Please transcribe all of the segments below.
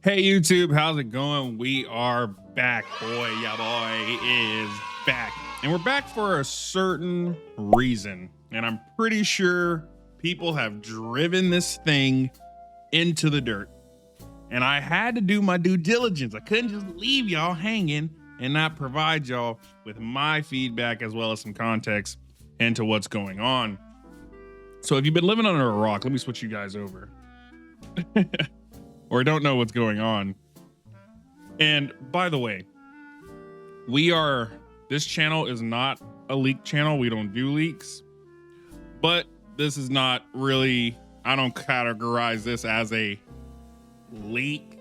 Hey YouTube, how's it going? We are back, boy. Yeah, boy is back. And we're back for a certain reason. And I'm pretty sure people have driven this thing into the dirt. And I had to do my due diligence. I couldn't just leave y'all hanging and not provide y'all with my feedback as well as some context into what's going on. So if you've been living under a rock, let me switch you guys over. Or don't know what's going on. And by the way, this channel is not a leak channel. We don't do leaks, but this is not really, I don't categorize this as a leak.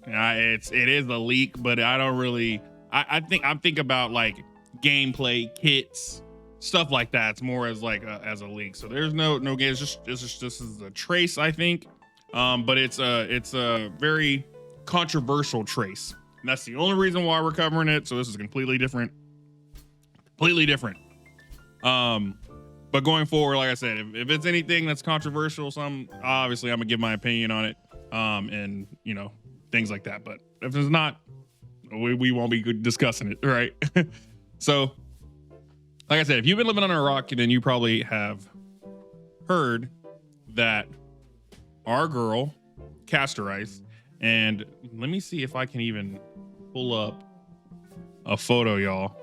It is a leak, but I don't really, I think about like gameplay kits, stuff like that. It's more as like as a leak. So there's no game. This is a trace, I think. But it's a very controversial trace. And that's the only reason why we're covering it. So this is completely different. But going forward, like I said, if it's anything that's controversial, obviously I'm gonna give my opinion on it. And you know, things like that. But if it's not, we won't be discussing it, right? So, like I said, if you've been living under a rock, then you probably have heard that our girl, Castor Ice, and let me see if I can even pull up a photo, y'all.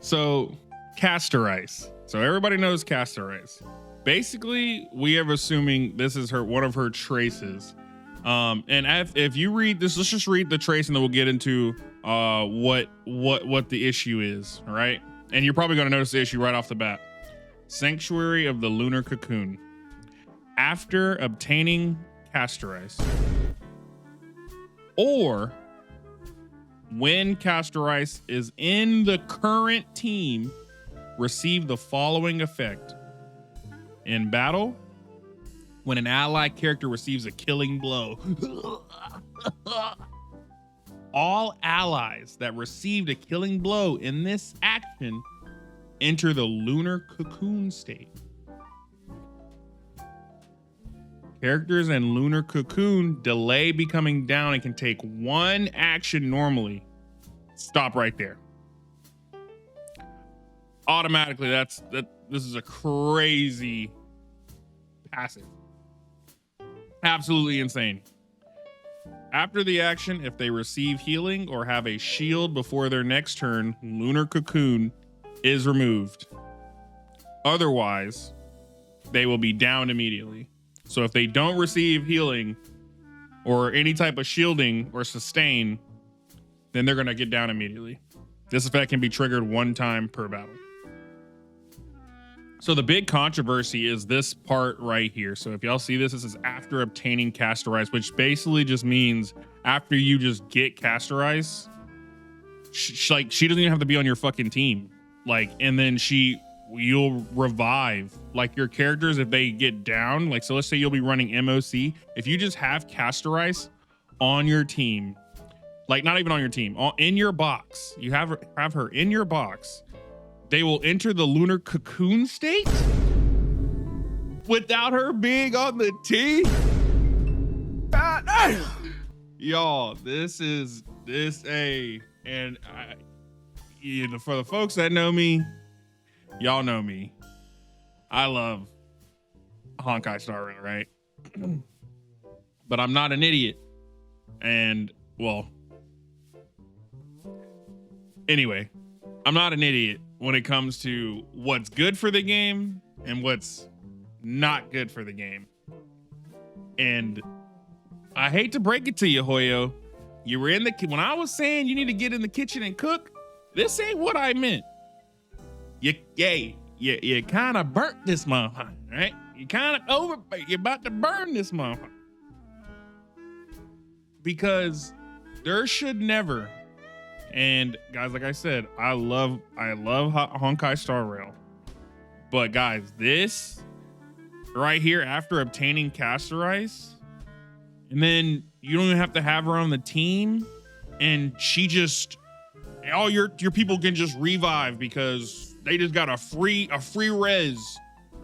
So, Castor Ice. So everybody knows Castor Ice. Basically, we are assuming this is one of her traces. And if you read this, let's just read the trace, and then we'll get into what the issue is, all right? And you're probably going to notice the issue right off the bat. Sanctuary of the Lunar Cocoon. After obtaining Castor Ice, or when Castor Ice is in the current team, receive the following effect. In battle, when an ally character receives a killing blow, all allies that received a killing blow in this action enter the Lunar Cocoon state. Characters in Lunar Cocoon delay becoming down and can take one action normally. Stop right there. Automatically, this is a crazy passive. Absolutely insane. After the action, if they receive healing or have a shield before their next turn, Lunar Cocoon is removed. Otherwise, they will be down immediately. So if they don't receive healing or any type of shielding or sustain, then they're going to get down immediately. This effect can be triggered one time per battle. So the big controversy is this part right here. So if y'all see this is after obtaining Castor Ice, which basically just means after you just get Castor Ice, she doesn't even have to be on your fucking team. And then you'll revive like your characters if they get down. So let's say you'll be running MOC. If you just have Castor Ice on your team, not even on your team, in your box, you have her in your box, they will enter the Lunar Cocoon state without her being on the team. Y'all, for the folks that know me, y'all know me. I love Honkai Star Rail, right? But I'm not an idiot. And, well, anyway, I'm not an idiot when it comes to what's good for the game and what's not good for the game. And I hate to break it to you, Hoyo. You were when I was saying you need to get in the kitchen and cook, this ain't what I meant. You kind of burnt this motherfucker, right? You're about to burn this motherfucker. Because there should never, and guys, like I said, I love Honkai Star Rail. But guys, this right here, after obtaining Castor Ice, and then you don't even have to have her on the team, and all your people can just revive because they just got a free res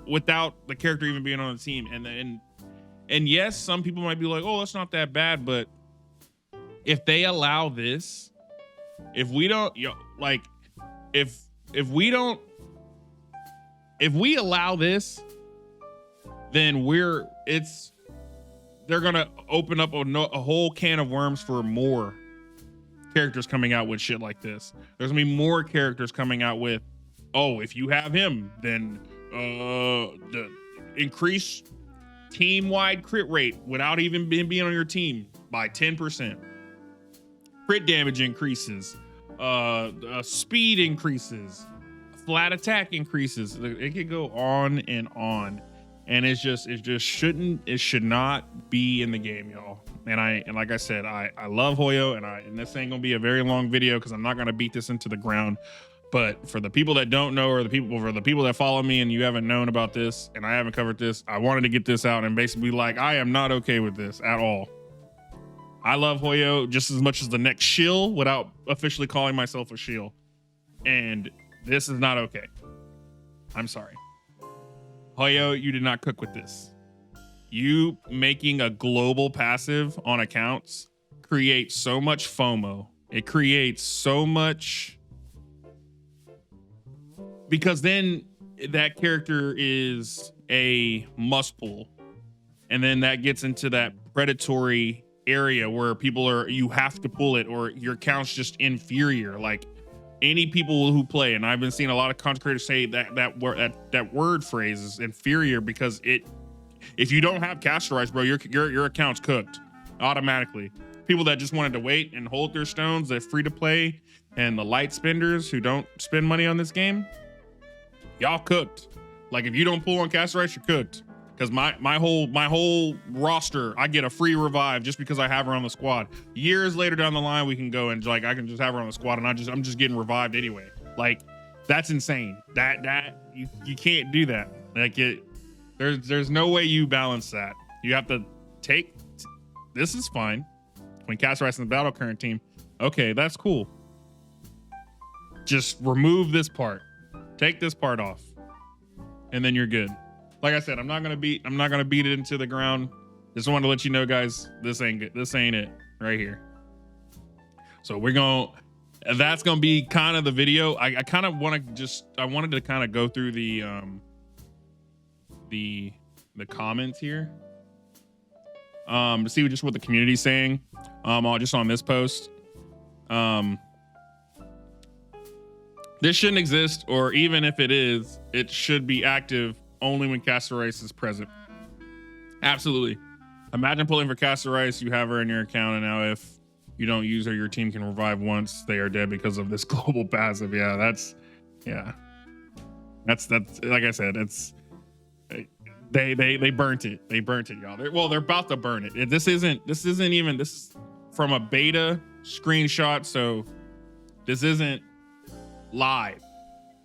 without the character even being on the team. And yes, some people might be like, oh, that's not that bad, but if they allow this, if we don't, like, if we allow this, then they're gonna open up a whole can of worms for more characters coming out with shit like this. There's gonna be more characters coming out with, oh, if you have him, then the increase team-wide crit rate without even being on your team by 10%. Crit damage increases, speed increases, flat attack increases. It could go on, and it should not be in the game, y'all. And like I said, I love Hoyo, and this ain't gonna be a very long video because I'm not gonna beat this into the ground. But for the people that don't know, or for the people that follow me and you haven't known about this and I haven't covered this, I wanted to get this out and basically like, I am not okay with this at all. I love Hoyo just as much as the next shill without officially calling myself a shill. And this is not okay. I'm sorry. Hoyo, you did not cook with this. You making a global passive on accounts creates so much FOMO. It creates so much, because then that character is a must pull. And then that gets into that predatory area where you have to pull it or your account's just inferior. Like any people who play, and I've been seeing a lot of content creators say that word phrase is inferior because if you don't have Castorize, bro, your account's cooked automatically. People that just wanted to wait and hold their stones, they're free to play, and the light spenders who don't spend money on this game, y'all cooked. Like if you don't pull on Castorize, you're cooked. Because my whole roster, I get a free revive just because I have her on the squad. Years later down the line, we can go and like I can just have her on the squad, and I'm just getting revived anyway. Like that's insane. That you can't do that. Like there's no way you balance that. You have to take. This is fine. When Castorize in the battle current team, okay, that's cool. Just remove this part. Take this part off, and then you're good. Like I said, I'm not gonna beat it into the ground. Just wanted to let you know, guys, this ain't good. This ain't it right here. So that's gonna be kind of the video. I kind of wanted to kind of go through the comments here, to see just what the community's saying, just on this post. This shouldn't exist, or even if it is, it should be active only when Castorize is present. Absolutely. Imagine pulling for Castorize, you have her in your account, and now if you don't use her, your team can revive once they are dead because of this global passive. Yeah, that's like I said, it's they burnt it. They burnt it, y'all. They're about to burn it. This is from a beta screenshot, so this isn't live.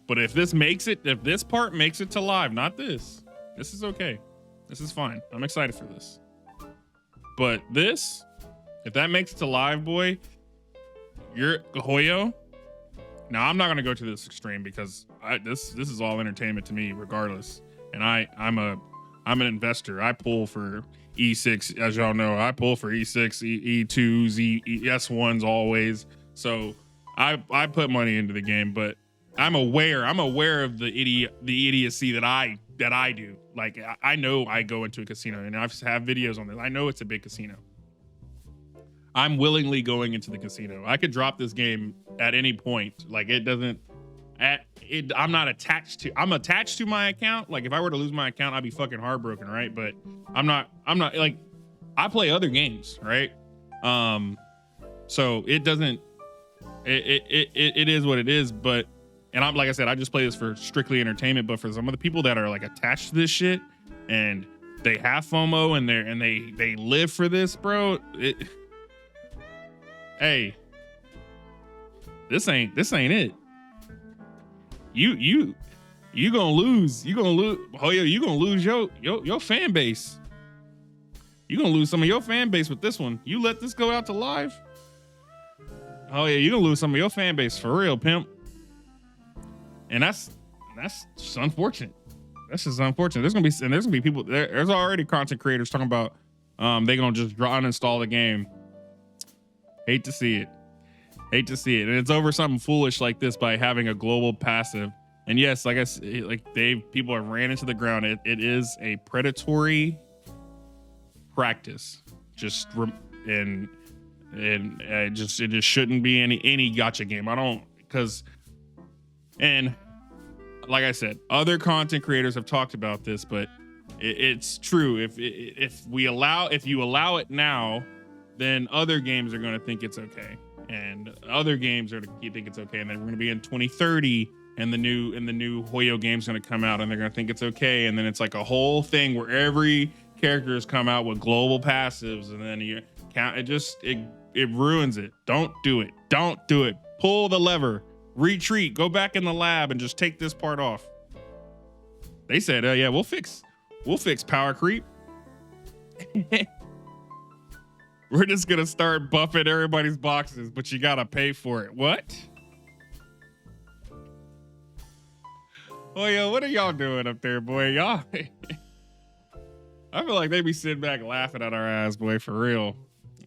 But if this part makes it to live, not this is okay. This is fine. I'm excited for this. But if that makes it to live, boy, you're Hoyo. Now I'm not gonna go to this extreme because this is all entertainment to me, regardless. And I'm an investor. I pull for E6, as y'all know. I pull for E6, E2s, S1s always. So I put money into the game, but I'm aware of the idiocy that I do. Like I know I go into a casino, and I've have videos on this. I know it's a big casino. I'm willingly going into the casino. I could drop this game at any point. Like I'm attached to my account. Like if I were to lose my account, I'd be fucking heartbroken, right? But I'm not like, I play other games, right? So it doesn't, it is what it is. But, and I'm, like I said, I just play this for strictly entertainment. But for some of the people that are like attached to this shit and they have FOMO and they live for this, bro, hey, this ain't it. You gonna lose. Hoyo, you gonna lose your fan base. You gonna lose some of your fan base with this one. You let this go out to live. Oh yeah, you gonna lose some of your fan base for real, pimp. And that's just unfortunate. That's just unfortunate. There's gonna be people. There's already content creators talking about they gonna just uninstall the game. Hate to see it. Hate to see it. And it's over something foolish like this by having a global passive. And yes, like people have ran into the ground. It is a predatory practice. It just shouldn't be any gacha game. And like I said, other content creators have talked about this, but it's true. If you allow it now, then other games are going to think it's okay, and other games are to think it's okay, and then we're going to be in 2030, and the new Hoyo game's going to come out, and they're going to think it's okay, and then it's like a whole thing where every character has come out with global passives, and then you count. It ruins it. Don't do it. Don't do it. Pull the lever. Retreat. Go back in the lab and just take this part off. They said, yeah, we'll fix power creep. We're just gonna start buffing everybody's boxes, but you gotta pay for it. What? Oh yeah, what are y'all doing up there, boy? Y'all I feel like they be sitting back laughing at our ass, boy, for real.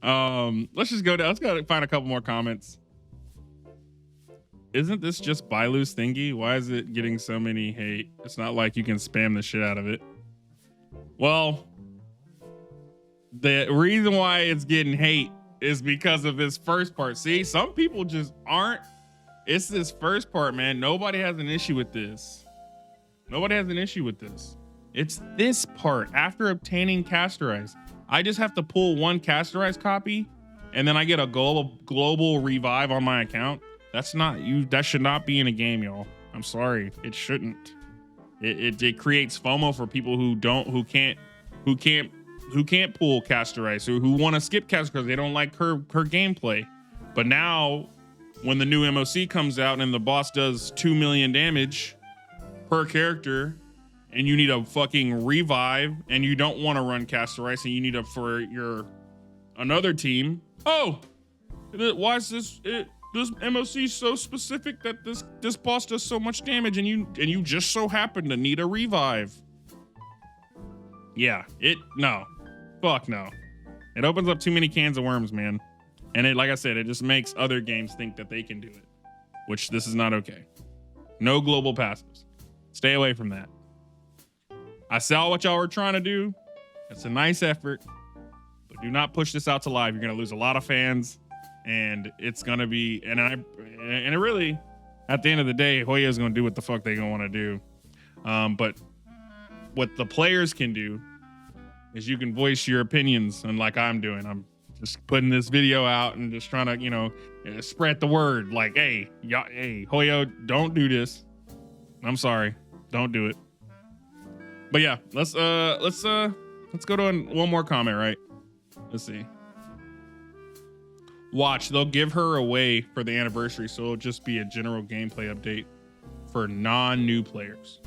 Let's just go down. Let's go find a couple more comments. Isn't this just Bailu's thingy? Why is it getting so many hate? It's not like you can spam the shit out of it. Well, the reason why it's getting hate is because of this first part. See, some people just aren't. It's this first part, man. Nobody has an issue with this. Nobody has an issue with this. It's this part. After obtaining Casterize, I just have to pull one Casterize copy, and then I get a global revive on my account. That's not you. That should not be in a game, y'all. I'm sorry. It shouldn't. It creates FOMO for people who can't pull Casterize, or who want to skip Casterize because they don't like her gameplay. But now, when the new MOC comes out and the boss does 2 million damage per character, and you need a fucking revive, and you don't want to run Casterize, and you need for your another team. Oh, why is this MOC so specific that this boss does so much damage, and you just so happen to need a revive? Yeah, no. Fuck no. It opens up too many cans of worms, man. And it, like I said, it just makes other games think that they can do it, which this is not okay. No global passives. Stay away from that. I saw what y'all were trying to do. It's a nice effort, but do not push this out to live. You're going to lose a lot of fans, and it's going to be, and it really, at the end of the day, Hoyo's going to do what the fuck they going to want to do. But what the players can do is you can voice your opinions, and like I'm doing, I'm just putting this video out and just trying to, spread the word. Like, hey, Hoyo, don't do this. I'm sorry, don't do it. But yeah, let's go to one more comment, right? Let's see. Watch, they'll give her away for the anniversary, so it'll just be a general gameplay update for non-new players.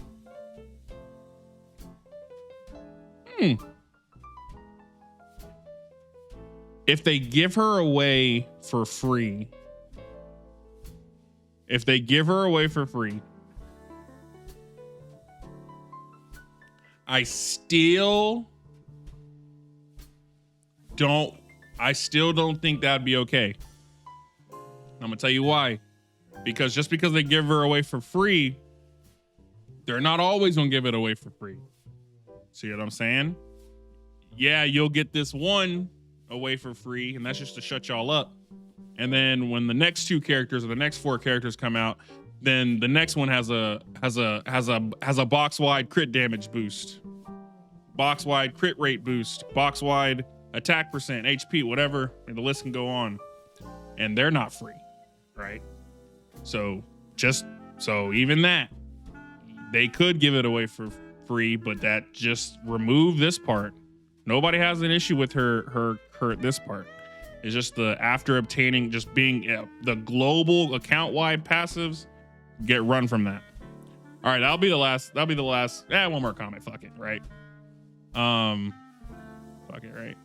If they give her away for free, I still don't think that'd be okay. I'm gonna tell you why. Because just because they give her away for free, they're not always gonna give it away for free. See what I'm saying? Yeah, you'll get this one away for free, and that's just to shut y'all up. And then when the next 2 characters or the next 4 characters come out, then the next one has a box wide crit damage boost, box wide crit rate boost, box wide attack percent, HP, whatever, and the list can go on. And they're not free, right? So even that, they could give it away for free, but that just remove this part. Nobody has an issue with her this part. It's just the after obtaining, just being the global account wide passives get run from that. All right, that'll be the last. One more comment. Fuck it, right? Fuck it, right?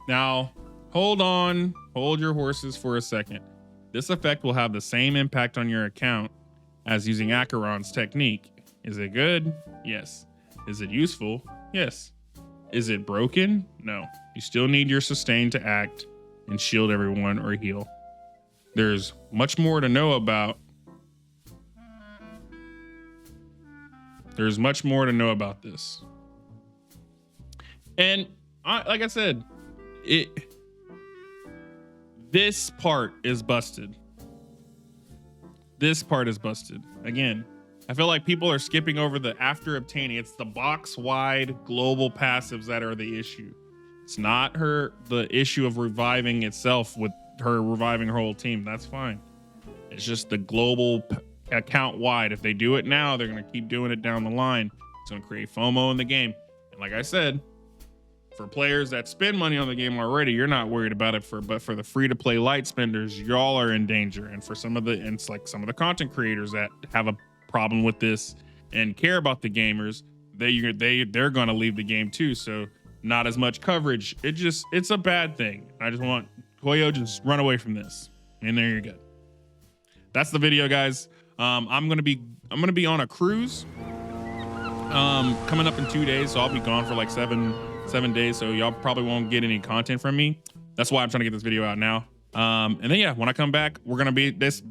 Now, hold your horses for a second. This effect will have the same impact on your account as using Acheron's technique. Is it good? Yes. Is it useful? Yes. Is it broken? No. You still need your sustain to act and shield everyone or heal. There's much more to know about. There's much more to know about this. And like I said, this part is busted. This part is busted. Again, I feel like people are skipping over the after obtaining. It's the box wide global passives that are the issue. It's not the issue of reviving itself with her reviving her whole team. That's fine. It's just the global account wide. If they do it now, they're going to keep doing it down the line. It's going to create FOMO in the game. And like I said, for players that spend money on the game already, you're not worried about it. But for the free to play light spenders, y'all are in danger. And for some of the content creators that have a problem with this and care about the gamers, they're going to leave the game too. So not as much coverage. It's a bad thing. I just want Hoyo, just run away from this. And there you're good. That's the video, guys. I'm gonna be on a cruise coming up in 2 days, so I'll be gone for like seven days, so y'all probably won't get any content from me. That's why I'm trying to get this video out now. And then yeah, when I come back, we're gonna be this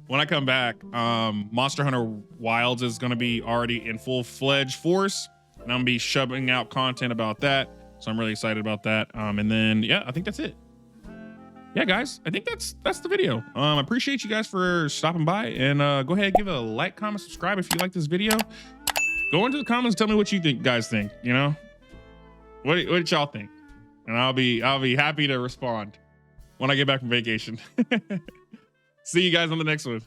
when I come back, Monster Hunter Wilds is gonna be already in full-fledged force, and I'm gonna be shoving out content about that, so I'm really excited about that. And then yeah, I think that's it. Yeah, guys, I think that's the video. I appreciate you guys for stopping by, and go ahead and give a like, comment, subscribe if you like this video. Go into the comments, tell me what you guys think. You know, what y'all think, and I'll be happy to respond when I get back from vacation. See you guys on the next one.